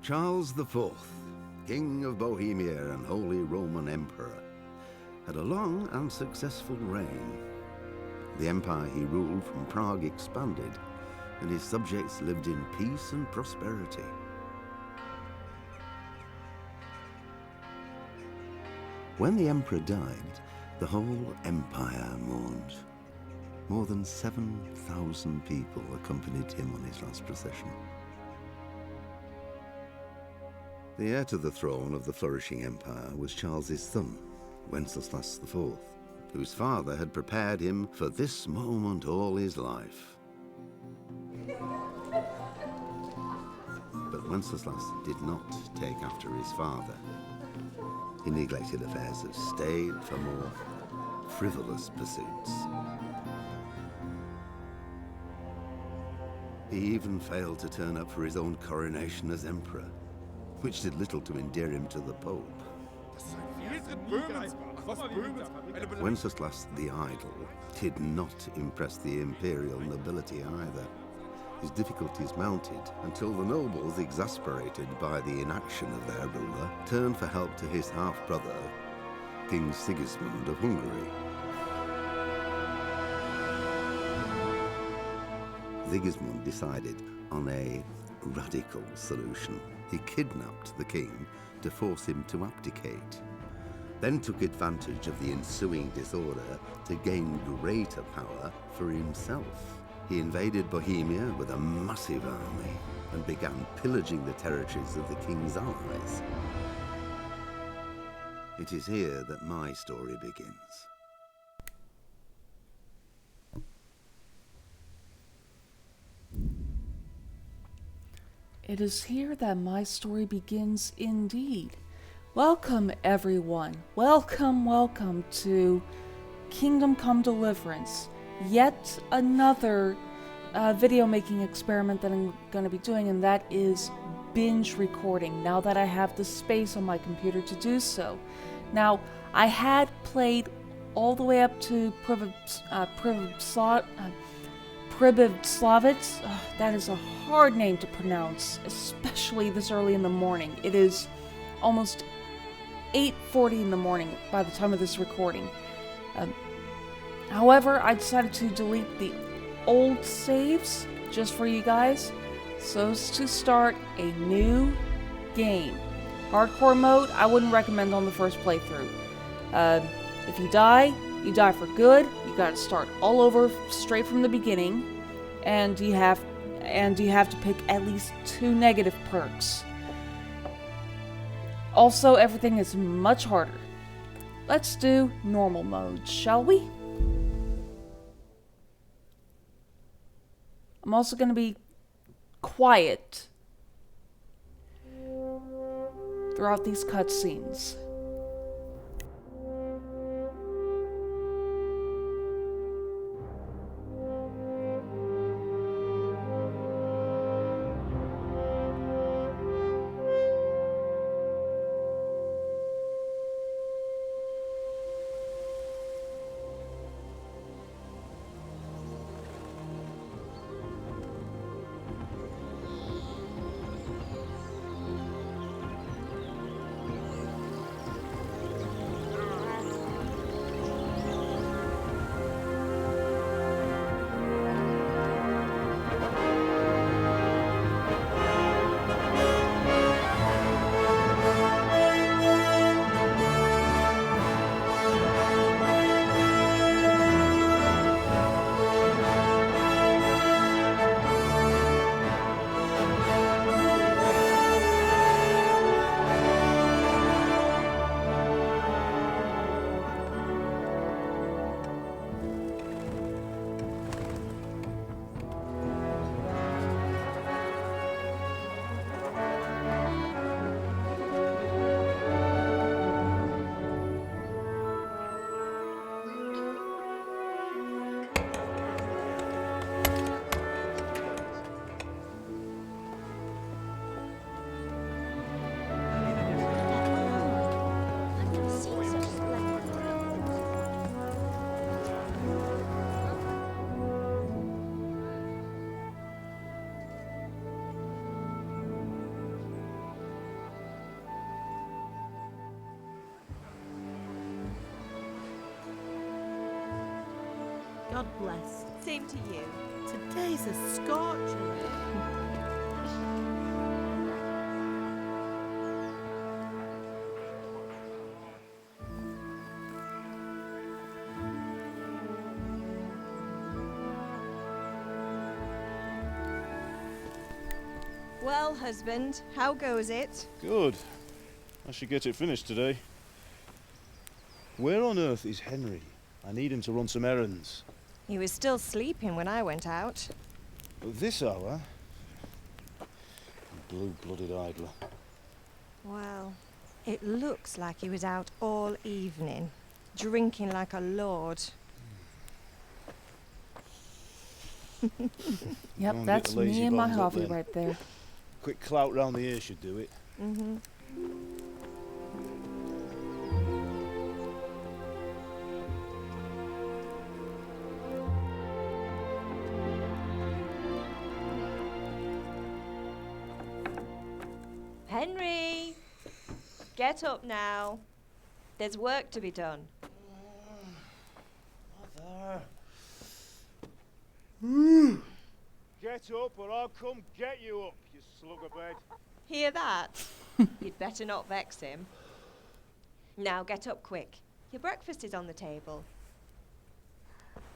Charles IV, King of Bohemia and Holy Roman Emperor, had a long and successful reign. The empire he ruled from Prague expanded, and his subjects lived in peace and prosperity. When the emperor died, the whole empire mourned. More than 7,000 people accompanied him on his last procession. The heir to the throne of the flourishing empire was Charles's son, Wenceslas IV, whose father had prepared him for this moment all his life. But Wenceslas did not take after his father. He neglected affairs of state for more frivolous pursuits. He even failed to turn up for his own coronation as emperor, which did little to endear him to the Pope. Wenceslas the Idle did not impress the imperial nobility either. His difficulties mounted until the nobles, exasperated by the inaction of their ruler, turned for help to his half-brother, King Sigismund of Hungary. Sigismund decided on a radical solution. He kidnapped the king to force him to abdicate, then took advantage of the ensuing disorder to gain greater power for himself. He invaded Bohemia with a massive army and began pillaging the territories of the king's allies. It is here that my story begins. It is here that my story begins indeed. Welcome everyone. Welcome to Kingdom Come Deliverance. Yet another video making experiment that I'm going to be doing, and that is binge recording, now that I have the space on my computer to do so. Now, I had played all the way up to Pribyslavitz. That is a hard name to pronounce, especially this early in the morning. It is almost 8:40 in the morning by the time of this recording. However, I decided to delete the old saves just for you guys, so as to start a new game. Hardcore mode, I wouldn't recommend on the first playthrough. If you die for good. You gotta start all over straight from the beginning, and you have to pick at least 2 negative perks. Also, everything is much harder. Let's do normal mode, shall we? I'm also going to be quiet throughout these cutscenes. bless. Same to you. Today's a scorcher. Well, husband, how goes it? Good. I should get it finished today. Where on earth is Henry? I need him to run some errands. He was still sleeping when I went out. At this hour? Blue-blooded idler. Well, it looks like he was out all evening, drinking like a lord. Yep, Go and that's get the lazy me and my bones up hobby then. right there. Quick clout round the ear should do it. Mm-hmm. Henry! Get up now. There's work to be done. Mother. Get up or I'll come get you up, you slugabed. Hear that? You'd better not vex him. Now get up quick. Your breakfast is on the table.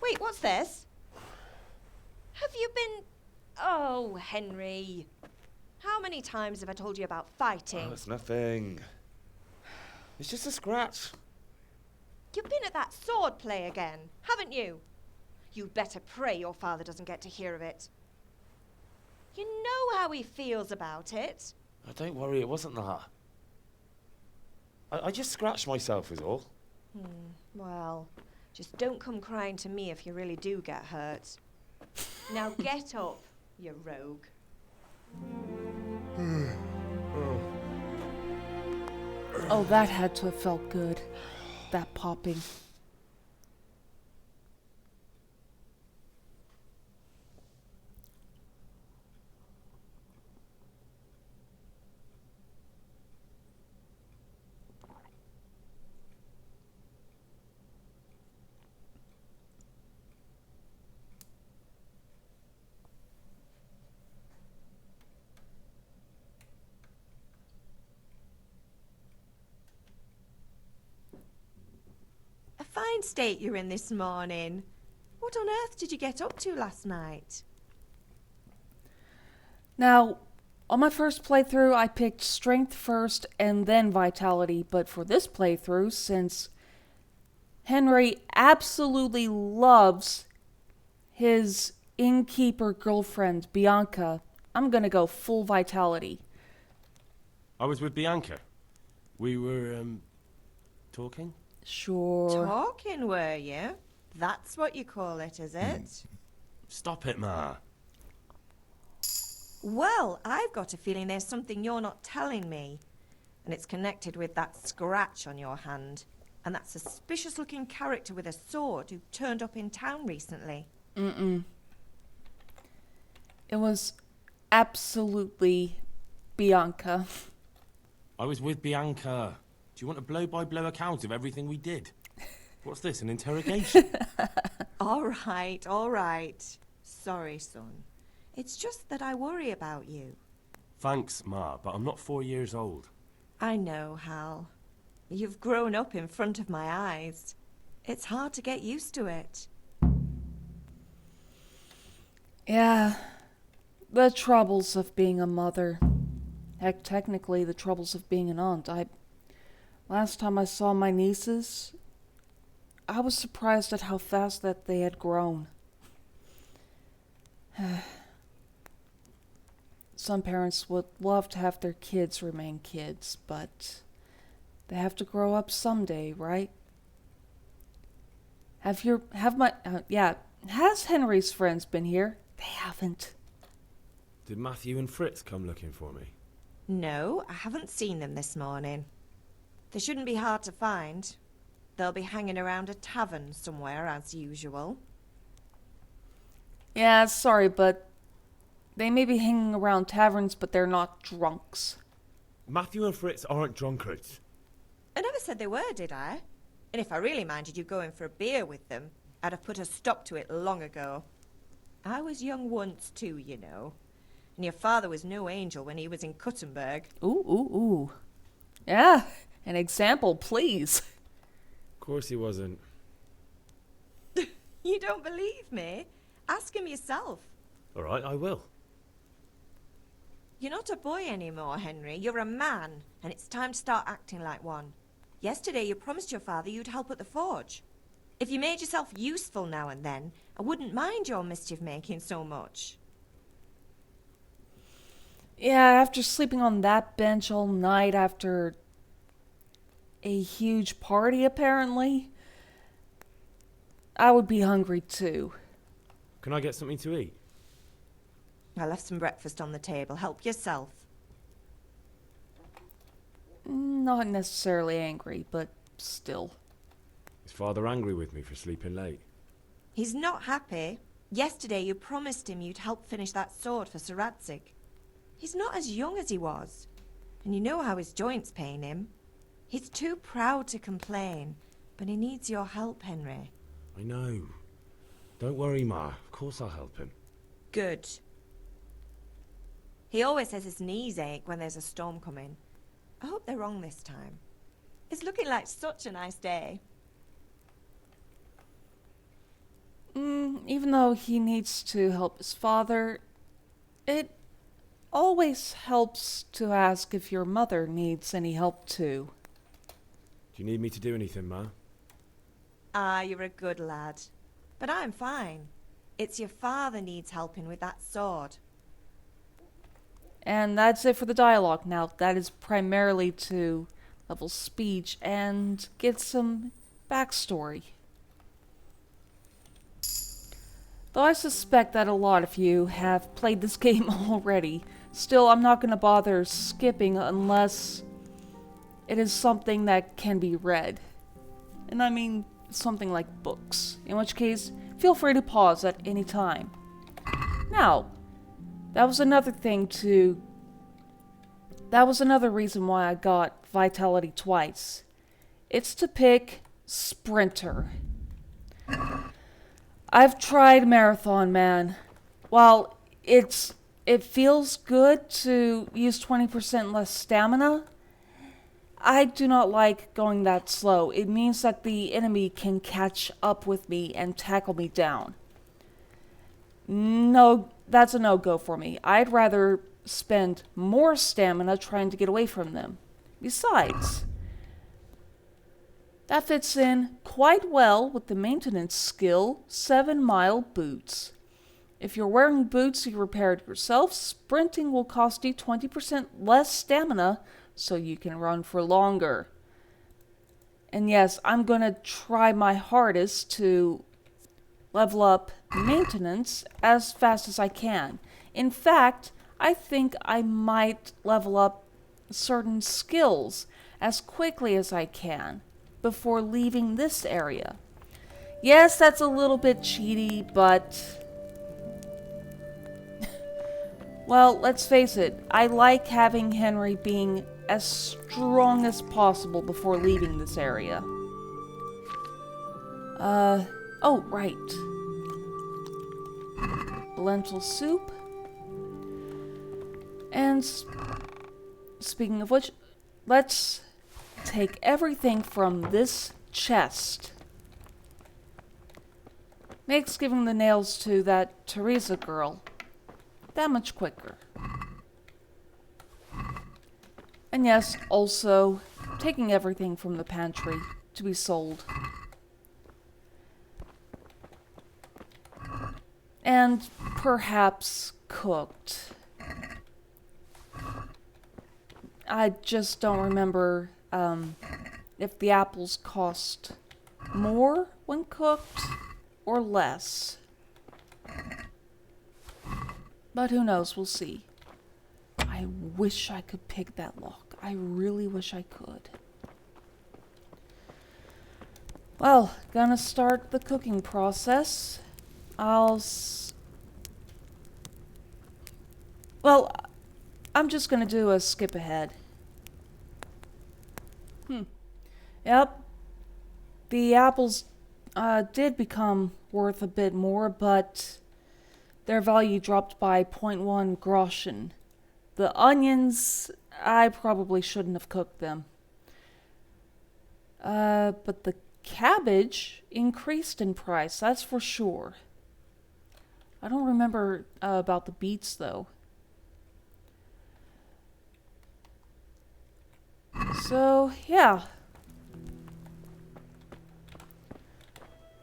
Wait, what's this? Have you been... Oh, Henry. How many times have I told you about fighting? Oh, it's nothing. It's just a scratch. You've been at that sword play again, haven't you? You'd better pray your father doesn't get to hear of it. You know how he feels about it. Oh, don't worry, it wasn't that. I just scratched myself is all. Well, just don't come crying to me if you really do get hurt. Now get up, you rogue. Oh, that had to have felt good. That popping. A fine state you're in this morning. What on earth did you get up to last night? Now, on my first playthrough, I picked strength first and then vitality, but for this playthrough, since Henry absolutely loves his innkeeper girlfriend, Bianca, I'm gonna go full vitality. I was with Bianca. We were, talking? Sure. Talking, were you? That's what you call it, is it? Stop it, Ma. Well, I've got a feeling there's something you're not telling me. And it's connected with that scratch on your hand. And that suspicious-looking character with a sword who turned up in town recently. It was absolutely Bianca. I was with Bianca. Do you want a blow-by-blow account of everything we did? What's this, an interrogation? All right. Sorry, son. It's just that I worry about you. Thanks, Ma, but I'm not 4 years old. I know, Hal. You've grown up in front of my eyes. It's hard to get used to it. Yeah, the troubles of being a mother. Heck, technically the troubles of being an aunt. Last time I saw my nieces, I was surprised at how fast that they had grown. Some parents would love to have their kids remain kids, but they have to grow up someday, right? Has Henry's friends been here? They haven't. Did Matthew and Fritz come looking for me? No, I haven't seen them this morning. They shouldn't be hard to find. They'll be hanging around a tavern somewhere, as usual. Yeah, sorry, but they may be hanging around taverns, but they're not drunks. Matthew and Fritz aren't drunkards. I never said they were, did I? And if I really minded you going for a beer with them, I'd have put a stop to it long ago. I was young once too, you know. And your father was no angel when he was in Kuttenberg. Ooh, ooh, ooh. Yeah, an example, please. Of course he wasn't. You don't believe me? Ask him yourself. All right, I will. You're not a boy anymore, Henry. You're a man, and it's time to start acting like one. Yesterday you promised your father you'd help at the forge. If you made yourself useful now and then, I wouldn't mind your mischief-making so much. Yeah, after sleeping on that bench all night after a huge party, apparently, I would be hungry too. Can I get something to eat? I left some breakfast on the table. Help yourself. Not necessarily angry, but still. Is father angry with me for sleeping late? He's not happy. Yesterday you promised him you'd help finish that sword for Sir Radzig. He's not as young as he was, and you know how his joints pain him. He's too proud to complain, but he needs your help, Henry. I know. Don't worry, Ma. Of course I'll help him. Good. He always says his knees ache when there's a storm coming. I hope they're wrong this time. It's looking like such a nice day. Even though he needs to help his father, it always helps to ask if your mother needs any help too. Do you need me to do anything, Ma? Ah, you're a good lad. But I'm fine. It's your father needs helping with that sword. And that's it for the dialogue. Now, that is primarily to level speech and get some backstory. Though I suspect that a lot of you have played this game already, still I'm not going to bother skipping unless it is something that can be read. And I mean something like books, in which case feel free to pause at any time. Now, that was another reason why I got Vitality twice. It's to pick Sprinter. I've tried Marathon Man. While it feels good to use 20% less stamina, I do not like going that slow. It means that the enemy can catch up with me and tackle me down. No, that's a no-go for me. I'd rather spend more stamina trying to get away from them. Besides, that fits in quite well with the maintenance skill 7-mile boots. If you're wearing boots you repaired yourself, sprinting will cost you 20% less stamina so you can run for longer. And yes, I'm going to try my hardest to level up maintenance as fast as I can. In fact, I think I might level up certain skills as quickly as I can before leaving this area. Yes, that's a little bit cheaty, but well, let's face it, I like having Henry being as strong as possible before leaving this area. Oh, right. Lentil soup. And speaking of which, let's take everything from this chest. Makes giving the nails to that Teresa girl that much quicker. And yes, also taking everything from the pantry to be sold. And perhaps cooked. I just don't remember if the apples cost more when cooked or less. But who knows, we'll see. I wish I could pick that lock. I really wish I could. Well, gonna start the cooking process. Well, I'm just gonna do a skip ahead. Yep. The apples did become worth a bit more, but their value dropped by 0.1 groschen. The onions, I probably shouldn't have cooked them. But the cabbage increased in price, that's for sure. I don't remember about the beets, though. So, yeah.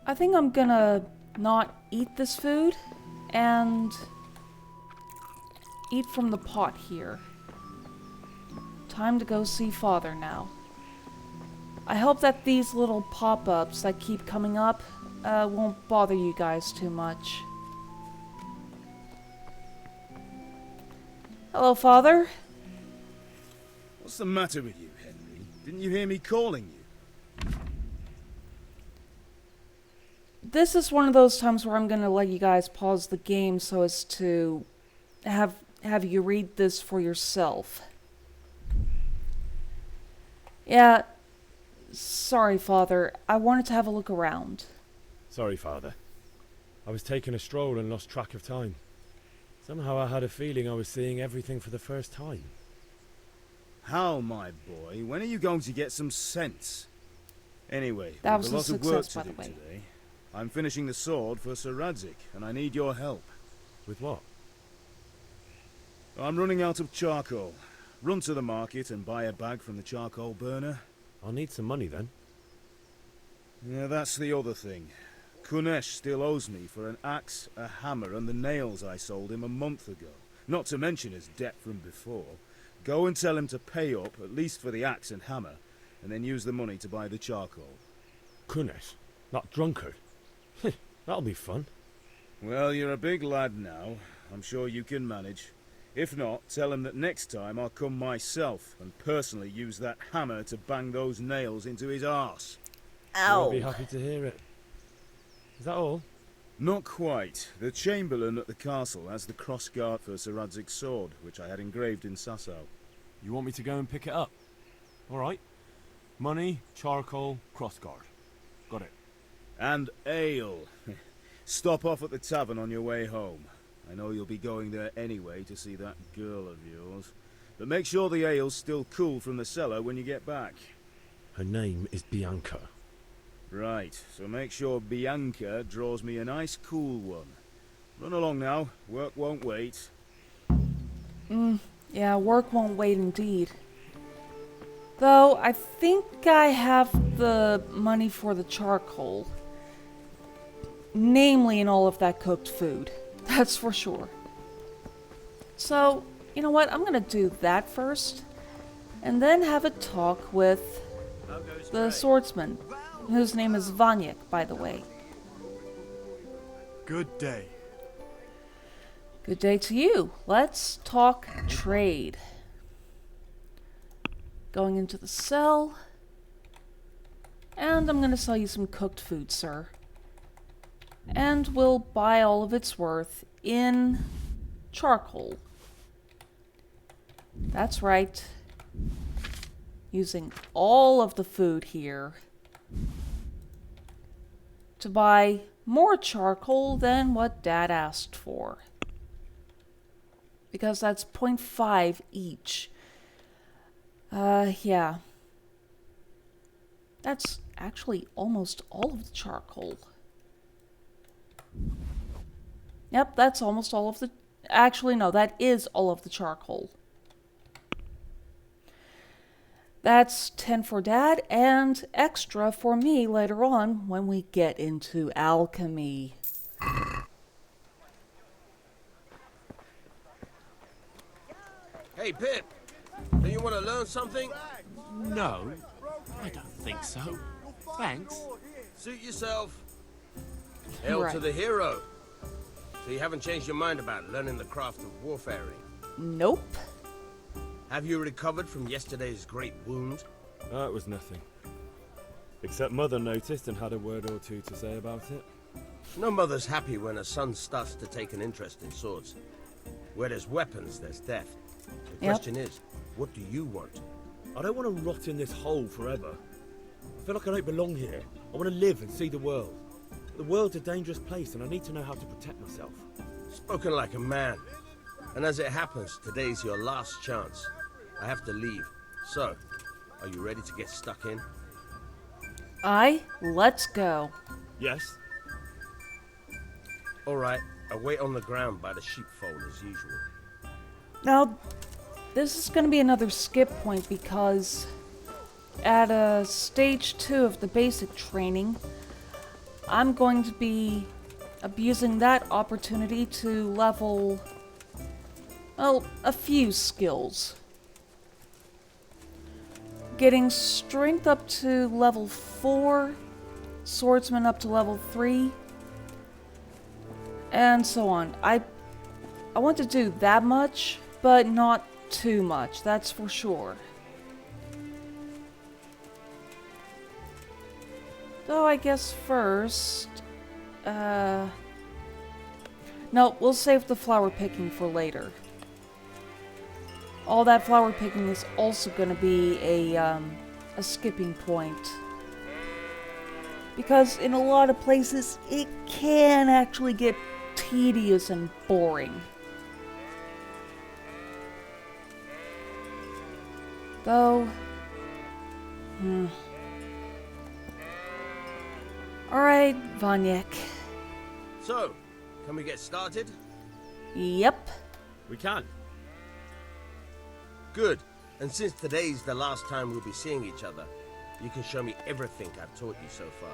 I think I'm gonna not eat this food and eat from the pot here. Time to go see Father now. I hope that these little pop-ups that keep coming up won't bother you guys too much. Hello, Father. What's the matter with you, Henry? Didn't you hear me calling you? This is one of those times where I'm gonna let you guys pause the game so as to have you read this for yourself. Yeah, sorry, Father. I wanted to have a look around. Sorry, Father. I was taking a stroll and lost track of time. Somehow I had a feeling I was seeing everything for the first time. How, my boy? When are you going to get some sense? Anyway, That we've was a a lot of work success, to by do the way. today. I'm finishing the sword for Sir Radzik, and I need your help. With what? I'm running out of charcoal. Run to the market and buy a bag from the charcoal burner. I'll need some money then. Yeah, that's the other thing. Kunesh still owes me for an axe, a hammer, and the nails I sold him a month ago. Not to mention his debt from before. Go and tell him to pay up, at least for the axe and hammer, and then use the money to buy the charcoal. Kunesh? That drunkard? That'll be fun. Well, you're a big lad now. I'm sure you can manage. If not, tell him that next time I'll come myself and personally use that hammer to bang those nails into his arse. I'll be happy to hear it. Is that all? Not quite. The Chamberlain at the castle has the crossguard for Sir Radzig's sword, which I had engraved in Sasau. You want me to go and pick it up? All right. Money, charcoal, crossguard. Got it. And ale. Stop off at the tavern on your way home. I know you'll be going there anyway to see that girl of yours. But make sure the ale's still cool from the cellar when you get back. Her name is Bianca. Right, so make sure Bianca draws me a nice cool one. Run along now, work won't wait. Yeah, work won't wait indeed. Though, I think I have the money for the charcoal. Namely in all of that cooked food. That's for sure. So, you know what? I'm gonna do that first. And then have a talk with the swordsman. Whose name is Vanyek, by the way. Good day. Good day to you. Let's talk trade. Going into the cell. And I'm gonna sell you some cooked food, sir. And we'll buy all of its worth in charcoal. That's right. Using all of the food here to buy more charcoal than what Dad asked for. Because that's 0.5 each. Yeah. That's actually almost all of the charcoal. Yep, that's almost all of the... Actually, no, that is all of the charcoal. That's 10 for Dad, and extra for me later on when we get into alchemy. Hey, Pip, do you want to learn something? No, I don't think so. Thanks. Suit yourself. Hail to Right. the hero. So you haven't changed your mind about learning the craft of warfaring? Nope. Have you recovered from yesterday's great wound? That was nothing. Except Mother noticed and had a word or two to say about it. No mother's happy when a son starts to take an interest in swords. Where there's weapons, there's death. The question is, what do you want? I don't want to rot in this hole forever. I feel like I don't belong here. I want to live and see the world. The world's a dangerous place and I need to know how to protect myself. Spoken like a man. And as it happens, today's your last chance. I have to leave. So, are you ready to get stuck in? Aye, let's go. Yes? Alright, I'll wait on the ground by the sheepfold as usual. Now, this is going to be another skip point because at stage 2 of the basic training, I'm going to be abusing that opportunity to level, well, a few skills. Getting strength up to level 4, swordsman up to level 3, and so on. I want to do that much, but not too much, that's for sure. Though I guess first... No, we'll save the flower picking for later. All that flower picking is also going to be a skipping point. Because in a lot of places, it can actually get tedious and boring. Though... Alright, Vanyek. So, can we get started? Yep. We can. Good. And since today's the last time we'll be seeing each other, you can show me everything I've taught you so far.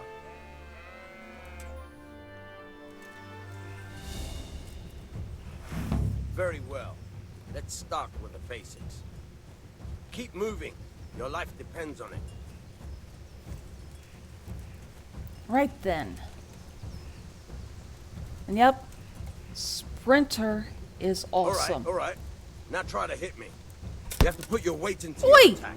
Very well. Let's start with the basics. Keep moving. Your life depends on it. Right then. And yep, Sprinter is awesome. Alright. Now try to hit me. You have to put your weight into Oi! your attack.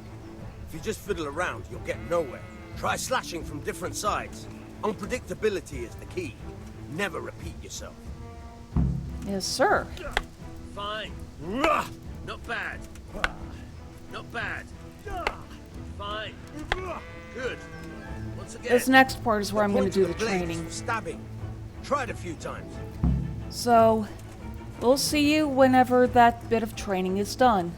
If you just fiddle around, you'll get nowhere. Try slashing from different sides. Unpredictability is the key. Never repeat yourself. Yes, sir. Fine. Not bad. Not bad. Fine. Good. Once again. This next part is where I'm going to do the blades training. for stabbing. Try it a few times. So, we'll see you whenever that bit of training is done.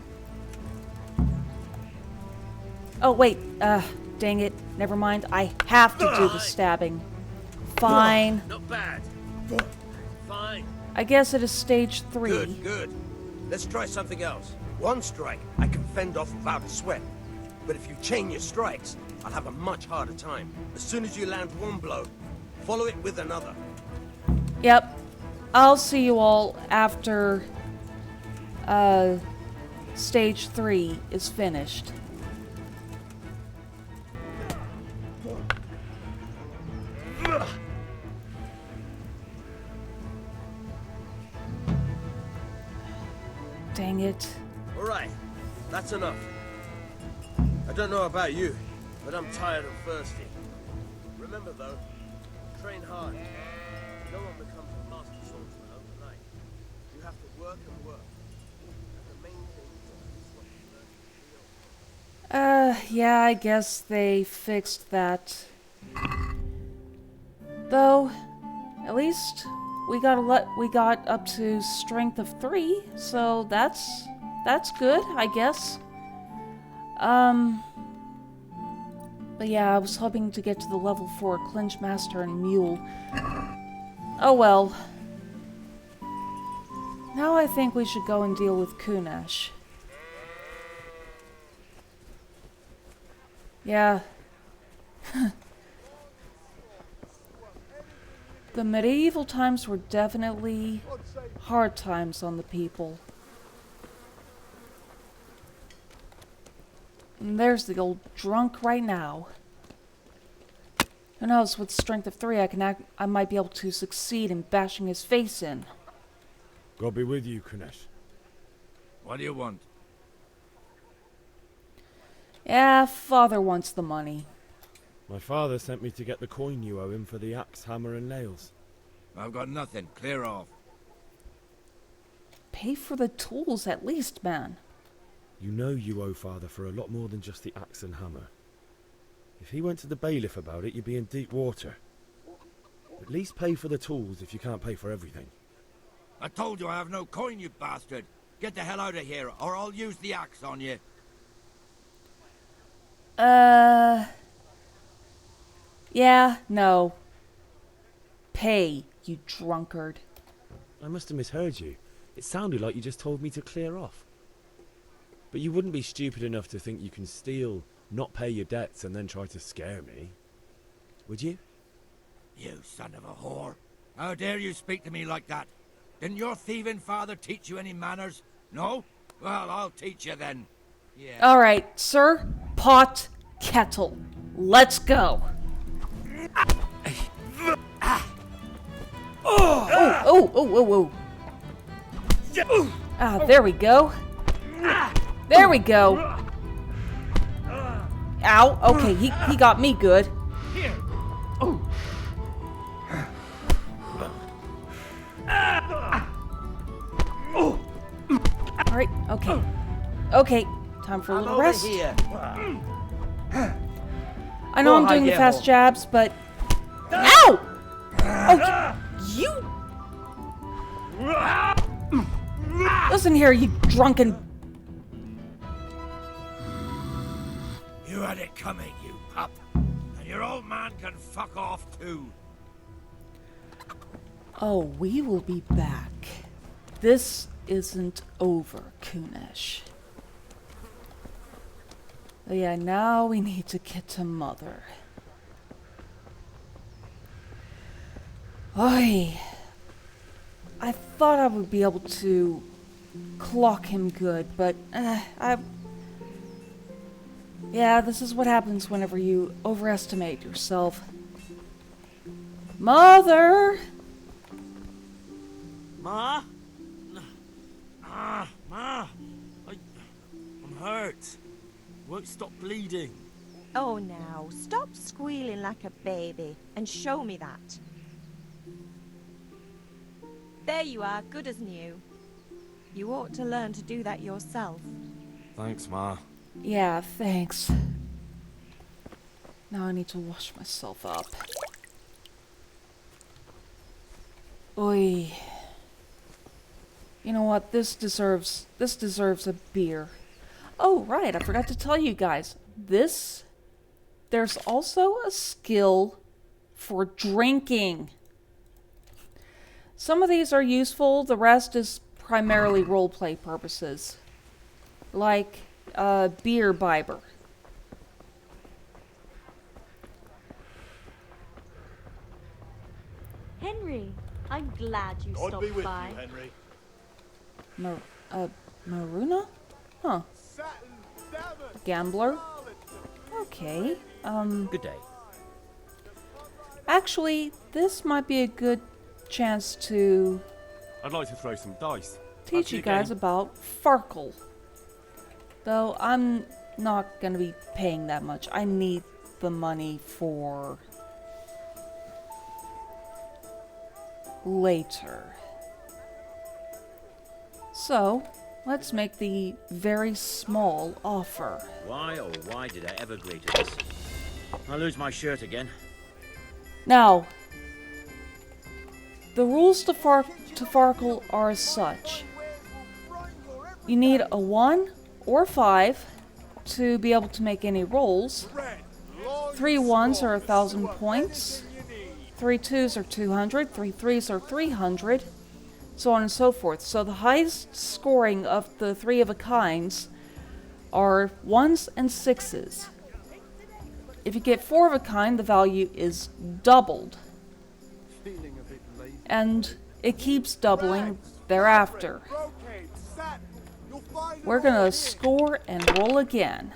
Oh, wait. Dang it. Never mind. I have to do the stabbing. Fine. Not bad. Fine. I guess it is stage 3. Good. Let's try something else. One strike, I can fend off without a sweat. But if you chain your strikes, I'll have a much harder time. As soon as you land one blow, follow it with another. Yep. I'll see you all after stage 3 is finished. Dang it. Alright, that's enough. I don't know about you, but I'm tired and thirsty. Remember though, train hard. No one becomes a master swordsman overnight. You have to work and work. And the main thing is what you learn to feel. Yeah, I guess they fixed that. Though, at least we got up to strength of 3, so that's good, I guess. But yeah, I was hoping to get to the level 4 Clinch Master and Mule. Oh well. Now I think we should go and deal with Kunesh. Yeah. The medieval times were definitely hard times on the people. And there's the old drunk right now. Who knows, with strength of 3 I might be able to succeed in bashing his face in. God be with you, Kunesh. What do you want? Yeah, father wants the money. My father sent me to get the coin you owe him for the axe, hammer and nails. I've got nothing. Clear off. Pay for the tools at least, man. You know you owe father for a lot more than just the axe and hammer. If he went to the bailiff about it, you'd be in deep water. At least pay for the tools if you can't pay for everything. I told you I have no coin, you bastard. Get the hell out of here, or I'll use the axe on you. Yeah, no. Pay, you drunkard. I must have misheard you. It sounded like you just told me to clear off. But you wouldn't be stupid enough to think you can steal, not pay your debts, and then try to scare me. Would you? You son of a whore. How dare you speak to me like that? Didn't your thieving father teach you any manners? No? Well, I'll teach you then. Yeah. Alright, sir, pot, kettle. Let's go. Oh. Ah, there we go. There we go. Ow. Okay, he got me good. Alright, okay. Okay, time for a little rest. I know I'm doing the fast jabs, but... Ow! Oh, you... Listen here, you drunken... You had it coming, you pup. And your old man can fuck off too. Oh, we will be back. This isn't over, Kunesh. But yeah, now we need to get to Mother. Oi. I thought I would be able to clock him good, but yeah, this is what happens whenever you overestimate yourself. Mother! Ma? Ma! I'm hurt. Won't stop bleeding. Oh, now, stop squealing like a baby and show me that. There you are, good as new. You ought to learn to do that yourself. Thanks, Ma. Yeah, thanks. Now I need to wash myself up. Oi. You know what? This deserves a beer. Oh, right, I forgot to tell you guys. There's also a skill for drinking. Some of these are useful, the rest is primarily roleplay purposes. Like, beer bibber. Henry, I'm glad you God stopped be with by. you, Henry. Maruna? Huh. Gambler? Okay, Good day. Actually, this might be a good chance to I'd like to throw some dice. teach you guys about Farkle. Though I'm not gonna be paying that much. I need the money for later. So, let's make the very small offer. Why, oh why did I ever agree to this? I'll lose my shirt again. Now, the rules to Farkle are as such. You need a 1 or 5 to be able to make any rolls. 3 1s are 1,000 points. 3 2s are 200. 3 3s are 300. So on and so forth. So the highest scoring of the 3 of a kinds are 1s and 6s. If you get 4 of a kind, the value is doubled. And it keeps doubling thereafter. We're gonna score and roll again.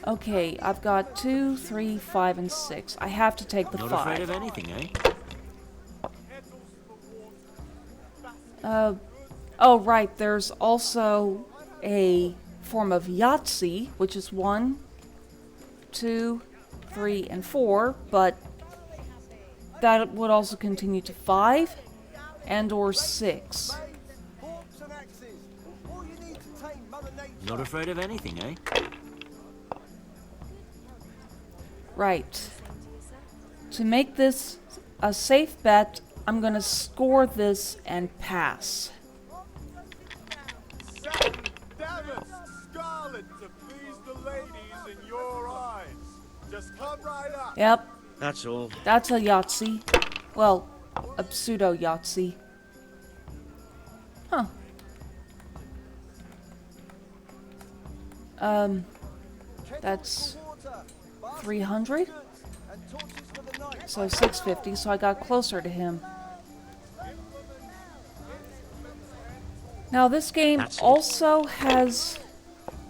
Okay, I've got 2, 3, 5, and 6. I have to take the 5. Not afraid of anything, eh? Oh right, there's also a form of Yahtzee, which is 1, 2, 3, and 4, but that would also continue to 5 and or 6. Not afraid of anything, eh? Right. To make this a safe bet, I'm gonna score this and pass. Satin, damask, scarlet to please the ladies in your eyes. Just come right up. Yep. That's all. That's a Yahtzee. Well, a pseudo Yahtzee. Huh. That's 300? So 650, so I got closer to him. Now this game also has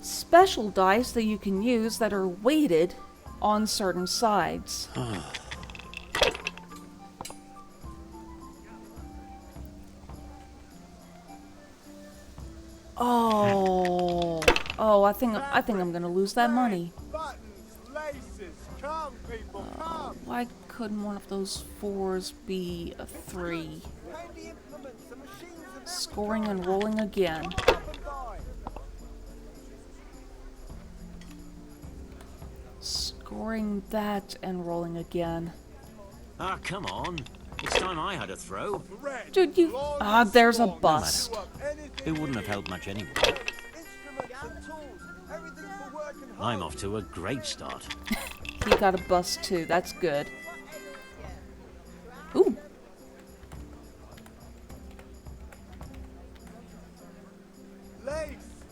special dice that you can use that are weighted on certain sides. Oh, I think I'm gonna lose that money. Why couldn't one of those 4s be a 3? Scoring and rolling again. Scoring that and rolling again. Ah, come on. It's time I had a throw. Dude, you... there's a bust. It wouldn't have helped much anyway. I'm off to a great start. He got a bust too, that's good. Ooh.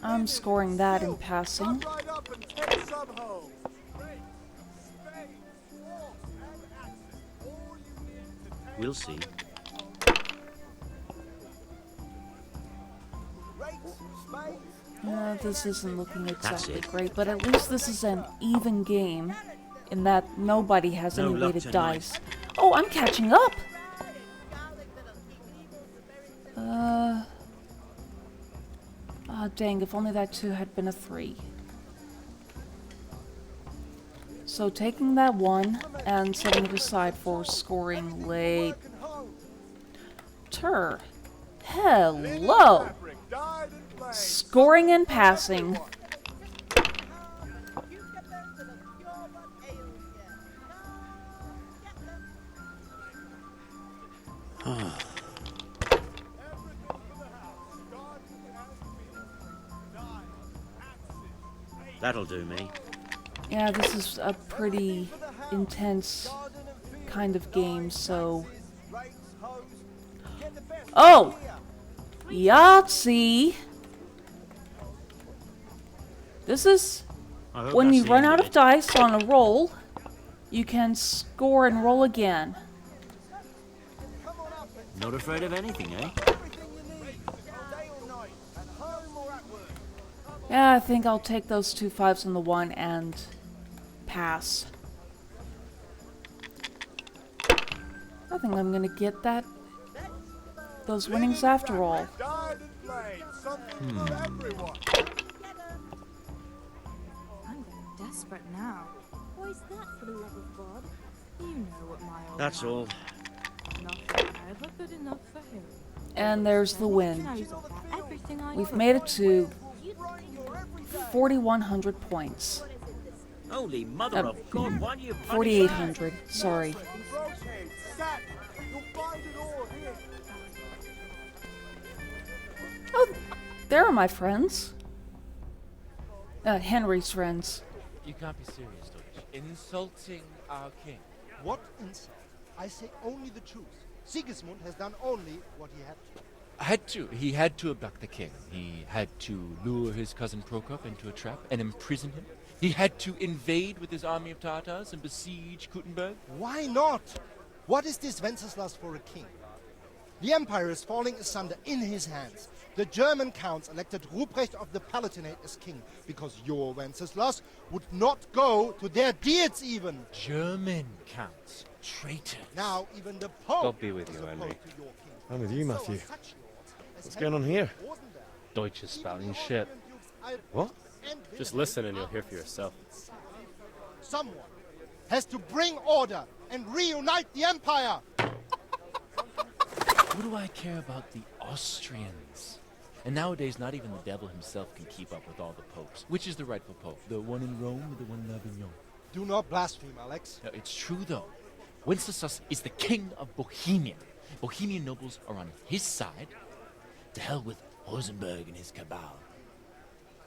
I'm scoring that and passing. We'll see. This isn't looking exactly great, but at least this is an even game in that nobody has any weighted dice. Oh, I'm catching up! Dang, if only that 2 had been a 3. So taking that 1 and setting it aside for scoring later. Hello! Scoring and passing. That'll do me. Yeah, this is a pretty intense kind of game, so... Oh! Yahtzee! This is... When you run out of dice on a roll, you can score and roll again. Not afraid of anything, eh? Yeah, I think I'll take those 2 5s and the 1 and pass. I think I'm gonna get those winnings after all. I'm desperate now. Why's that, for the love of God? You know what my old That's all. Not forever, but enough for him. And there's the win. We've made it to 4,100 points. Holy mother of God, why do you 4,800, sorry. Oh, there are my friends. Henry's friends. You can't be serious, Deutsch. Insulting our king. What insult? I say only the truth. Sigismund has done only what he had to. He had to abduct the king. He had to lure his cousin Prokop into a trap and imprison him. He had to invade with his army of Tatars and besiege Kuttenberg. Why not? What is this Wenceslas for a king? The empire is falling asunder in his hands. The German counts elected Ruprecht of the Palatinate as king because your Wenceslas would not go to their deeds even. German counts. Traitors. Now even the Pope. God be with you, Henry. I'm with you, Matthew. What's going on here? Deutsch is spouting shit. What? Just listen and you'll hear for yourself. Someone has to bring order and reunite the empire. What do I care about the Austrians? And nowadays, not even the devil himself can keep up with all the popes. Which is the rightful pope? The one in Rome or the one in Avignon? Do not blaspheme, Alex. No, it's true, though. Wenceslas is the king of Bohemia. Bohemian nobles are on his side. To hell with Rosenberg and his cabal.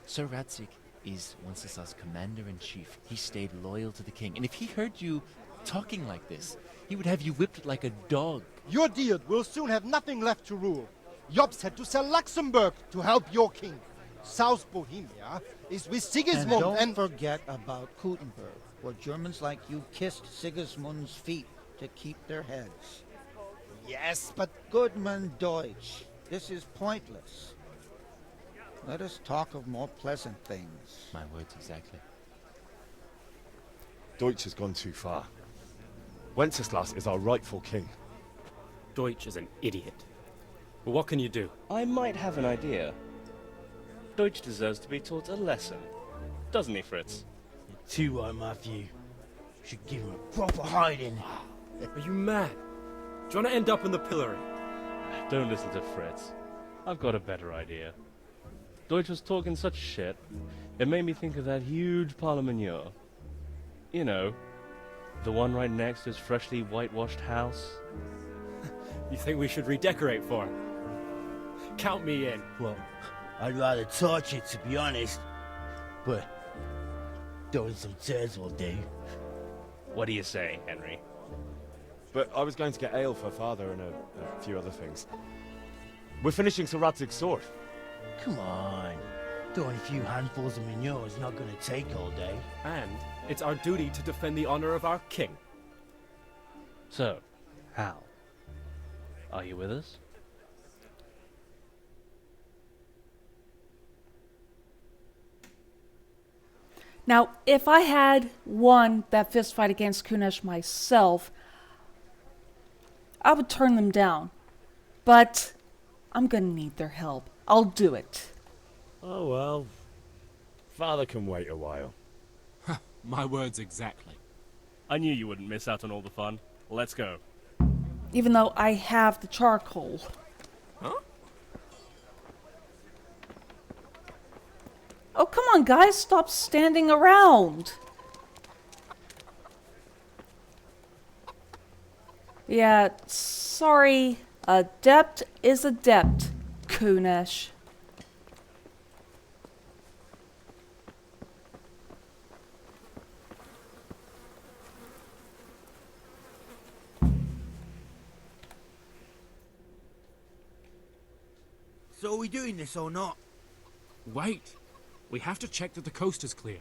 Sir Radzik is Wenceslas' commander-in-chief. He stayed loyal to the king. And if he heard you talking like this, he would have you whipped like a dog. Your Diet will soon have nothing left to rule. Jobst had to sell Luxembourg to help your king. South Bohemia is with Sigismund and don't forget about Kuttenberg, where Germans like you kissed Sigismund's feet to keep their heads. Yes, but... Goodman Deutsch, this is pointless. Let us talk of more pleasant things. My words exactly. Deutsch has gone too far. Wenceslas is our rightful king. Deutsch is an idiot. But what can you do? I might have an idea. Deutsch deserves to be taught a lesson. Doesn't he, Fritz? You're too right, Matthew. Should give him a proper hiding. Are you mad? Do you want to end up in the pillory? Don't listen to Fritz. I've got a better idea. Deutsch was talking such shit, it made me think of that huge parliament. You know, the one right next to his freshly whitewashed house. You think we should redecorate for him? Count me in. Well, I'd rather torch it, to be honest. But throwing some turds will do. What do you say, Henry? But I was going to get ale for father and a few other things. We're finishing Sir Radzig's sword. Come on. Throwing a few handfuls of manure is not going to take all day. And it's our duty to defend the honor of our king. So, Hal, are you with us? Now, if I had won that fist fight against Kunesh myself, I would turn them down. But I'm gonna need their help. I'll do it. Oh well. Father can wait a while. My words exactly. I knew you wouldn't miss out on all the fun. Let's go. Even though I have the charcoal. Huh? Oh, come on, guys. Stop standing around. Yeah, sorry. Adept is adept, Kunesh. So are we doing this or not? Wait. We have to check that the coast is clear.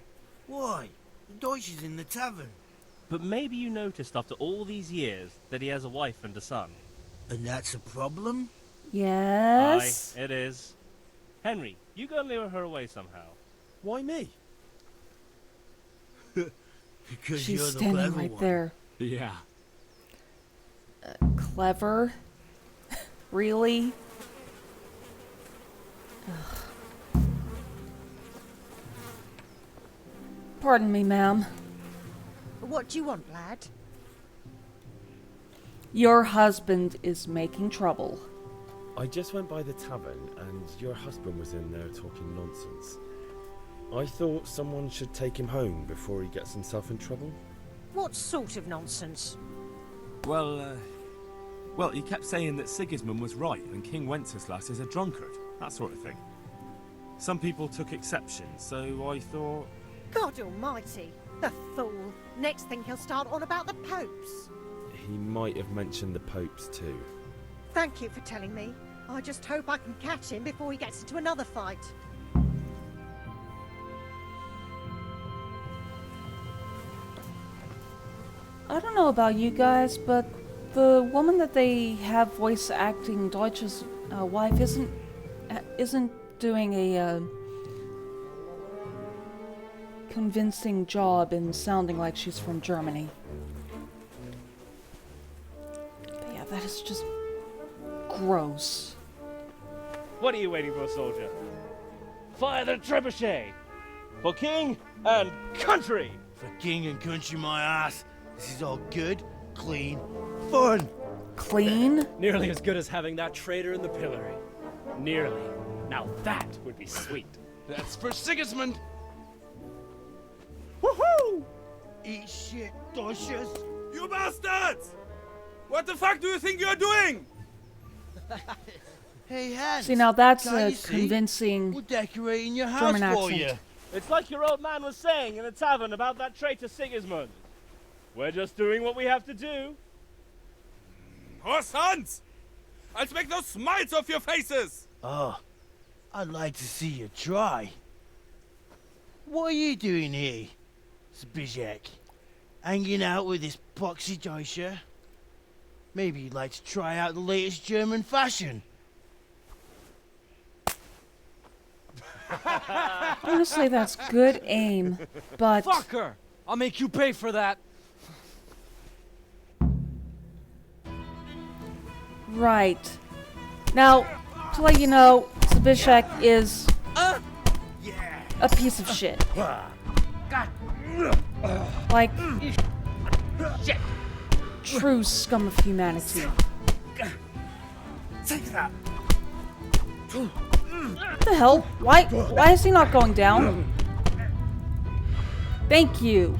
Why? The Deutsch is in the tavern. But maybe you noticed after all these years that he has a wife and a son. And that's a problem? Yes? Aye, it is. Henry, you go and lure her away somehow. Why me? Because She's you're the standing clever right one. there. Yeah. Clever? Really? Ugh. Pardon me, ma'am. What do you want, lad? Your husband is making trouble. I just went by the tavern and your husband was in there talking nonsense. I thought someone should take him home before he gets himself in trouble. What sort of nonsense? Well, he kept saying that Sigismund was right and King Wenceslas is a drunkard, that sort of thing. Some people took exception, so I thought... God almighty, the fool. Next thing he'll start on about the popes. He might have mentioned the popes too. Thank you for telling me. I just hope I can catch him before he gets into another fight. I don't know about you guys, but the woman that they have voice acting Deutsch's wife isn't doing a convincing job in sounding like she's from Germany. But yeah, that is just gross. What are you waiting for, soldier? Fire the trebuchet! For king and country! For king and country, my ass. This is all good, clean, fun. Clean? Nearly as good as having that traitor in the pillory. Nearly. Now that would be sweet. That's for Sigismund. Woohoo! Eat shit, Deutsches. You bastards! What the fuck do you think you're doing? Hey, Hans. See, now that's can't a you see? convincing We're decorating your house German for accent. you. It's like your old man was saying in the tavern about that traitor Sigismund. We're just doing what we have to do. Oh, sons! I'll make those smiles off your faces! Oh, I'd like to see you try. What are you doing here, Zbyszek? Hanging out with this poxy Deutscher? Maybe you'd like to try out the latest German fashion. Honestly, that's good aim, but... Fucker! I'll make you pay for that. Right. Now, to let you know, Zbyszek is a piece of shit. Like, true scum of humanity. Take that! What the hell? Why is he not going down? Thank you.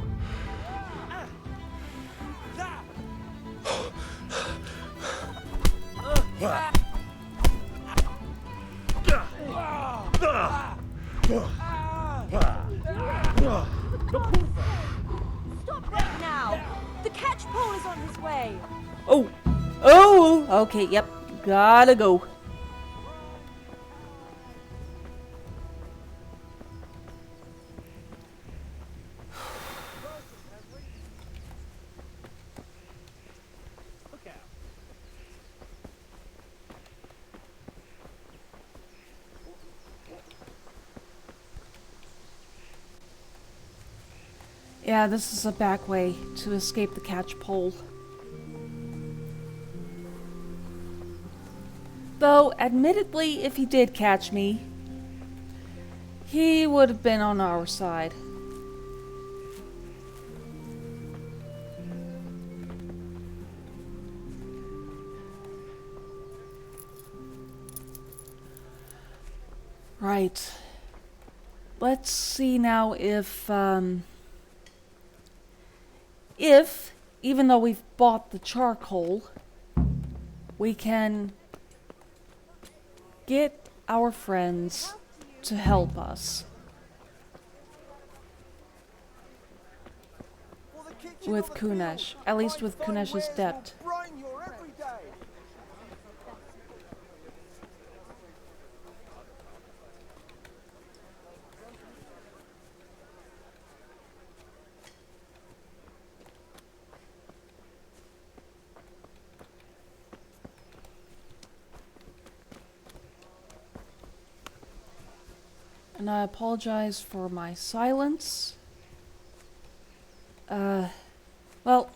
Stop that now! The catch pole is on his way! Oh! Oh! Okay, yep. Gotta go. Yeah, this is a back way to escape the catch pole. Though, admittedly, if he did catch me, he would have been on our side. Right. Let's see now if, even though we've bought the charcoal, we can get our friends to help us with Kunesh, at least with Kunesh's debt. And I apologize for my silence. Well...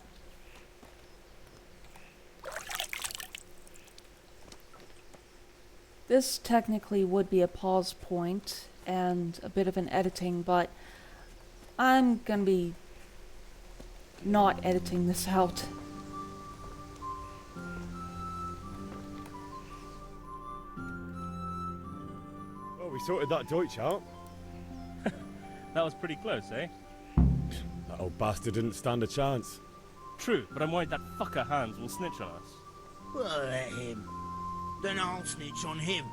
This technically would be a pause point and a bit of an editing, but I'm gonna be not editing this out. Oh, we sorted that Deutsch out. That was pretty close, eh? That old bastard didn't stand a chance. True, but I'm worried that fucker Hans will snitch on us. Well, let him. Then I'll snitch on him.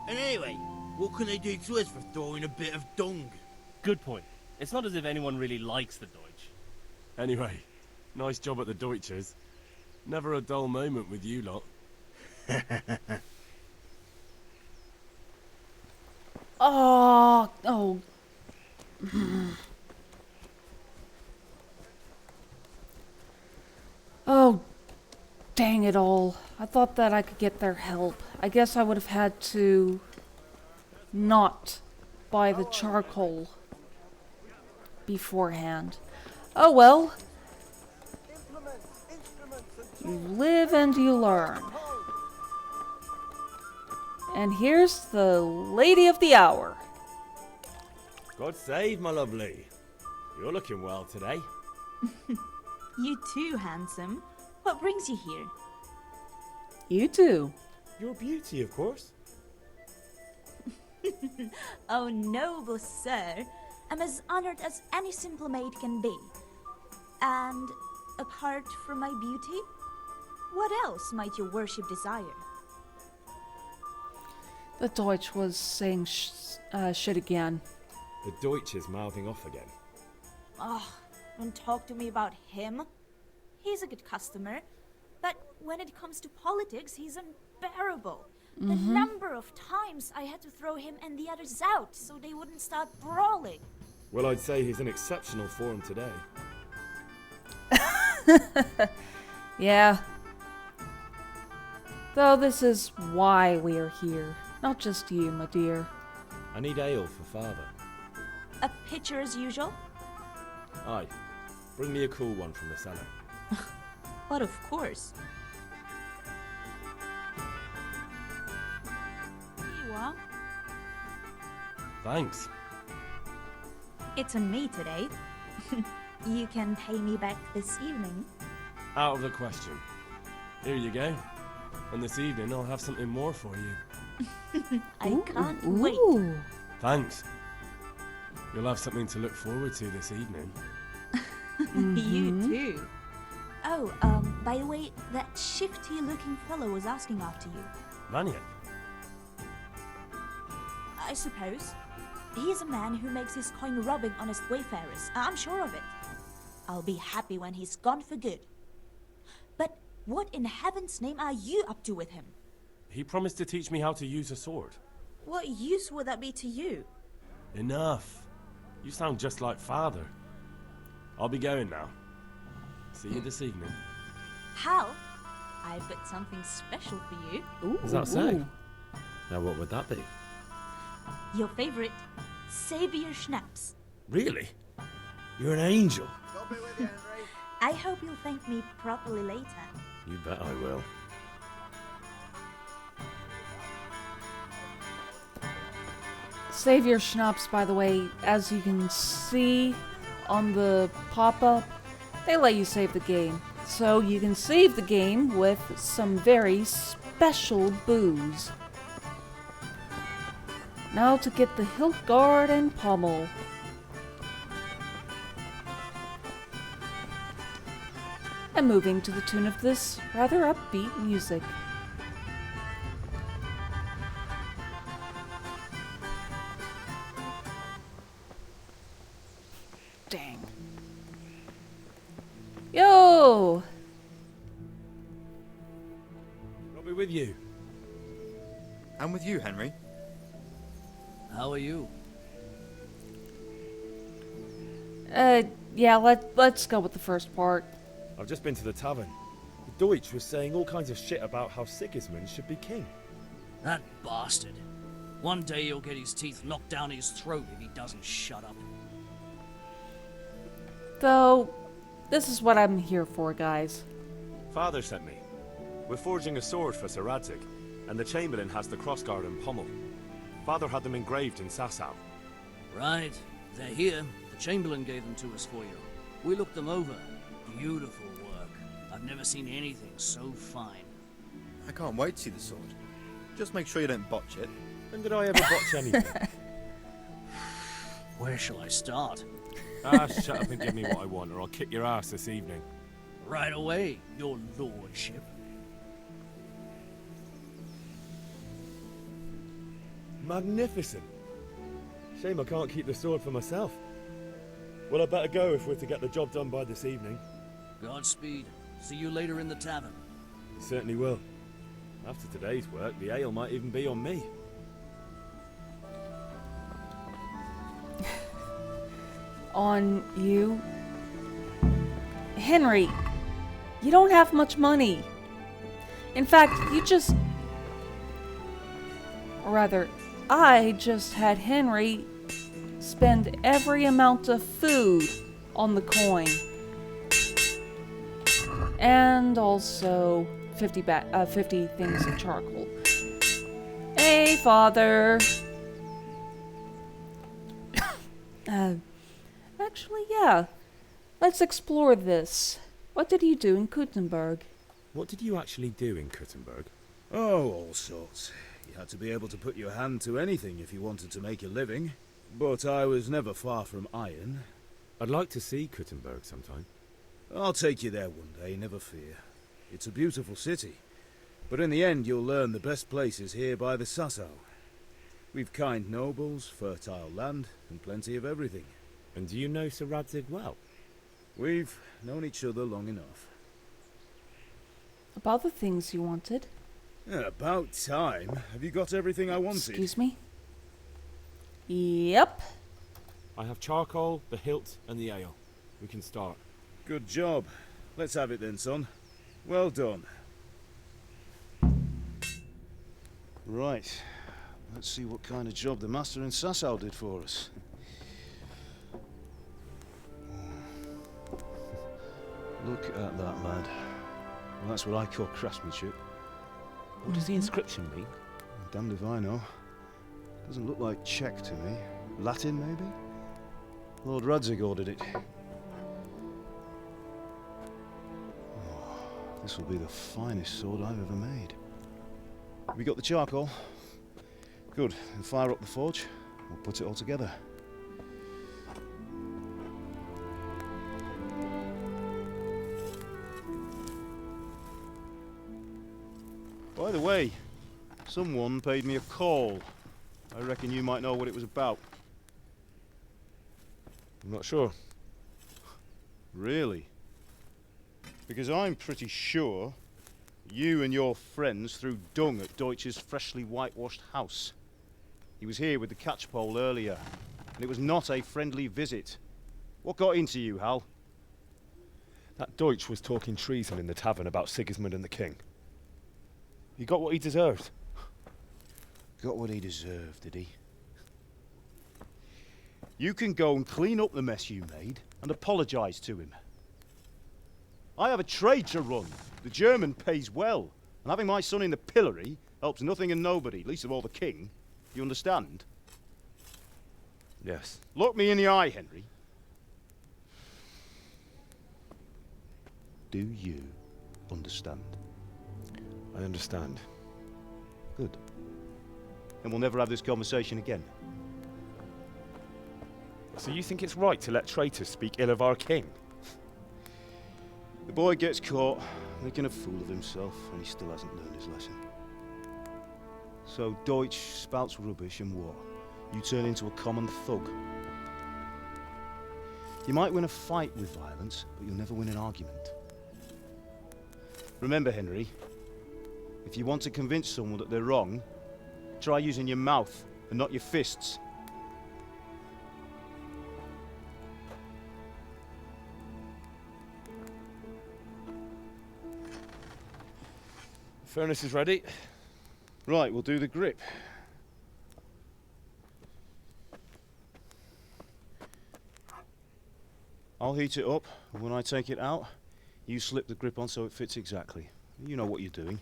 And anyway, what can they do to us for throwing a bit of dung? Good point. It's not as if anyone really likes the Deutsch. Anyway, nice job at the Deutschers. Never a dull moment with you lot. Oh. Oh, dang it all. I thought that I could get their help. I guess I would have had to not buy the charcoal beforehand. Oh well. You live and you learn. And here's the lady of the hour. God save, my lovely. You're looking well today. You too, handsome. What brings you here? You too. Your beauty, of course. Oh, noble sir. I'm as honored as any simple maid can be. And apart from my beauty? What else might your worship desire? The Deutsch was saying shit again. The Deutsch is mouthing off again. Oh, don't talk to me about him. He's a good customer, but when it comes to politics, he's unbearable. The number of times I had to throw him and the others out so they wouldn't start brawling. Well, I'd say he's in exceptional form today. Yeah. Though this is why we are here. Not just you, my dear. I need ale for father. A pitcher as usual? Aye. Bring me a cool one from the cellar. But of course. Here you are. Thanks. It's on me today. You can pay me back this evening. Out of the question. Here you go. And this evening I'll have something more for you. I can't wait. Thanks. You'll have something to look forward to this evening. You too. Oh, by the way, that shifty-looking fellow was asking after you. Vanya. I suppose. He's a man who makes his coin robbing honest wayfarers. I'm sure of it. I'll be happy when he's gone for good. But what in heaven's name are you up to with him? He promised to teach me how to use a sword. What use would that be to you? Enough. You sound just like father. I'll be going now. See you this evening. Hal, I've got something special for you. Is that so? Now what would that be? Your favorite, Savior Schnapps. Really? You're an angel. I hope you'll thank me properly later. You bet I will. Save your schnapps, by the way, as you can see on the pop-up, they let you save the game. So you can save the game with some very special booze. Now to get the hilt guard and pommel. And moving to the tune of this rather upbeat music. Dang. Yo! I'll be with you. I'm with you, Henry. How are you? Yeah, let's go with the first part. I've just been to the tavern. The Deutsch was saying all kinds of shit about how Sigismund should be king. That bastard. One day he'll get his teeth knocked down his throat if he doesn't shut up. Though, this is what I'm here for, guys. Father sent me. We're forging a sword for Sir Radzig, and the Chamberlain has the crossguard and pommel. Father had them engraved in Sasau. Right. They're here. The Chamberlain gave them to us for you. We looked them over. Beautiful work. I've never seen anything so fine. I can't wait to see the sword. Just make sure you don't botch it. When did I ever botch anything? Where shall I start? Shut up and give me what I want, or I'll kick your ass this evening. Right away, your lordship. Magnificent. Shame I can't keep the sword for myself. Well, I better go if we're to get the job done by this evening. Godspeed. See you later in the tavern. Certainly will. After today's work, the ale might even be on me. On you? Henry, you don't have much money. In fact, or rather, I just had Henry spend every amount of food on the coin. And also 50 things of charcoal. Hey, Father. Actually, yeah. Let's explore this. What did you do in Kuttenberg? What did you actually do in Kuttenberg? Oh, all sorts. You had to be able to put your hand to anything if you wanted to make a living. But I was never far from iron. I'd like to see Kuttenberg sometime. I'll take you there one day, never fear. It's a beautiful city, but in the end you'll learn the best places here by the Sasau. We've kind nobles, fertile land, and plenty of everything. And do you know Sir Radzig well? We've known each other long enough. About the things you wanted. About time. Have you got everything I wanted? Excuse me? Yep. I have charcoal, the hilt, and the ale. We can start. Good job. Let's have it then, son. Well done. Right. Let's see what kind of job the master in Sasau did for us. Look at that, lad. Well, that's what I call craftsmanship. What does the inscription mean? Damned if I know. Doesn't look like Czech to me. Latin, maybe? Lord Radzig ordered it. Oh, this will be the finest sword I've ever made. We got the charcoal? Good. Then fire up the forge. We'll put it all together. By the way, someone paid me a call. I reckon you might know what it was about. I'm not sure. Really? Because I'm pretty sure you and your friends threw dung at Deutsch's freshly whitewashed house. He was here with the catchpole earlier, and it was not a friendly visit. What got into you, Hal? That Deutsch was talking treason in the tavern about Sigismund and the king. He got what he deserved. Got what he deserved, did he? You can go and clean up the mess you made and apologise to him. I have a trade to run. The German pays well, and having my son in the pillory helps nothing and nobody, least of all the king. You understand? Yes. Look me in the eye, Henry. Do you understand? I understand. Good. And we'll never have this conversation again. So you think it's right to let traitors speak ill of our king? The boy gets caught, making a fool of himself, and he still hasn't learned his lesson. So Deutsch spouts rubbish, and what? You turn into a common thug. You might win a fight with violence, but you'll never win an argument. Remember, Henry, if you want to convince someone that they're wrong, try using your mouth and not your fists. Furnace is ready. Right, we'll do the grip. I'll heat it up, and when I take it out, you slip the grip on so it fits exactly. You know what you're doing.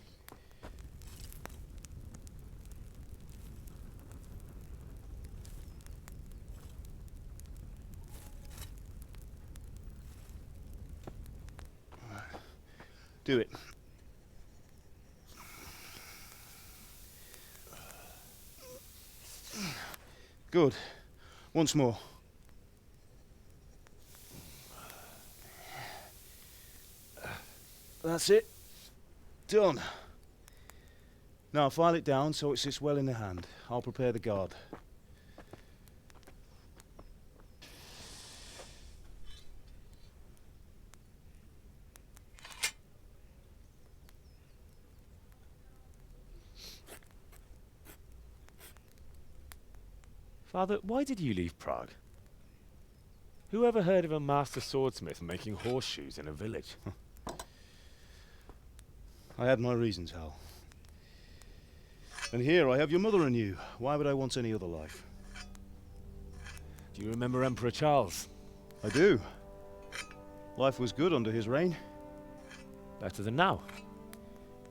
Do it. Good. Once more. That's it. Done. Now file it down so it sits well in the hand. I'll prepare the guard. Father, why did you leave Prague? Who ever heard of a master swordsmith making horseshoes in a village? I had my reasons, Hal. And here I have your mother and you. Why would I want any other life? Do you remember Emperor Charles? I do. Life was good under his reign. Better than now.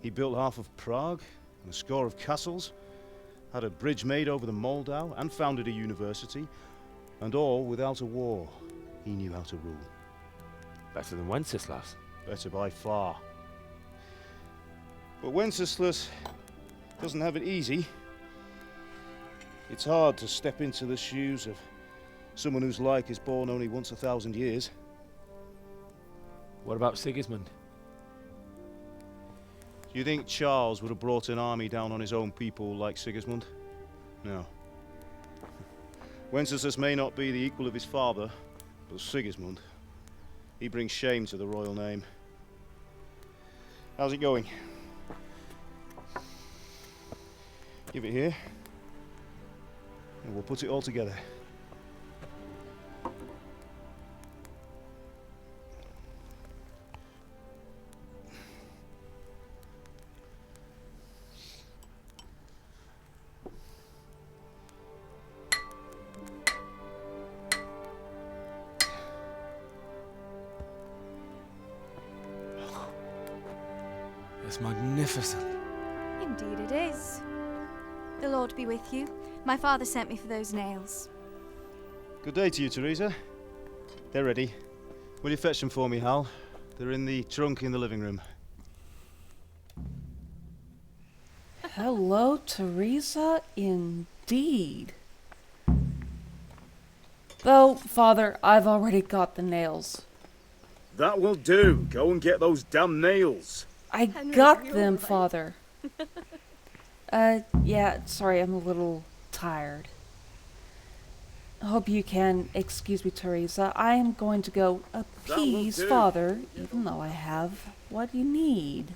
He built half of Prague and a score of castles, had a bridge made over the Moldau, and founded a university, and all without a war. He knew how to rule. Better than Wenceslas. Better by far. But Wenceslas doesn't have it easy. It's hard to step into the shoes of someone whose like is born only once 1,000 years. What about Sigismund? Do you think Charles would have brought an army down on his own people like Sigismund? No. Wenceslas may not be the equal of his father, but Sigismund, he brings shame to the royal name. How's it going? Give it here, and we'll put it all together. It's magnificent. Indeed it is. The Lord be with you. My father sent me for those nails. Good day to you, Teresa. They're ready. Will you fetch them for me, Hal? They're in the trunk in the living room. Hello, Teresa, indeed. Though, Father, I've already got the nails. That will do. Go and get those damn nails. I got them, Father. Yeah, sorry, I'm a little tired. Hope you can excuse me, Teresa. I am going to go appease Father, even though I have what you need.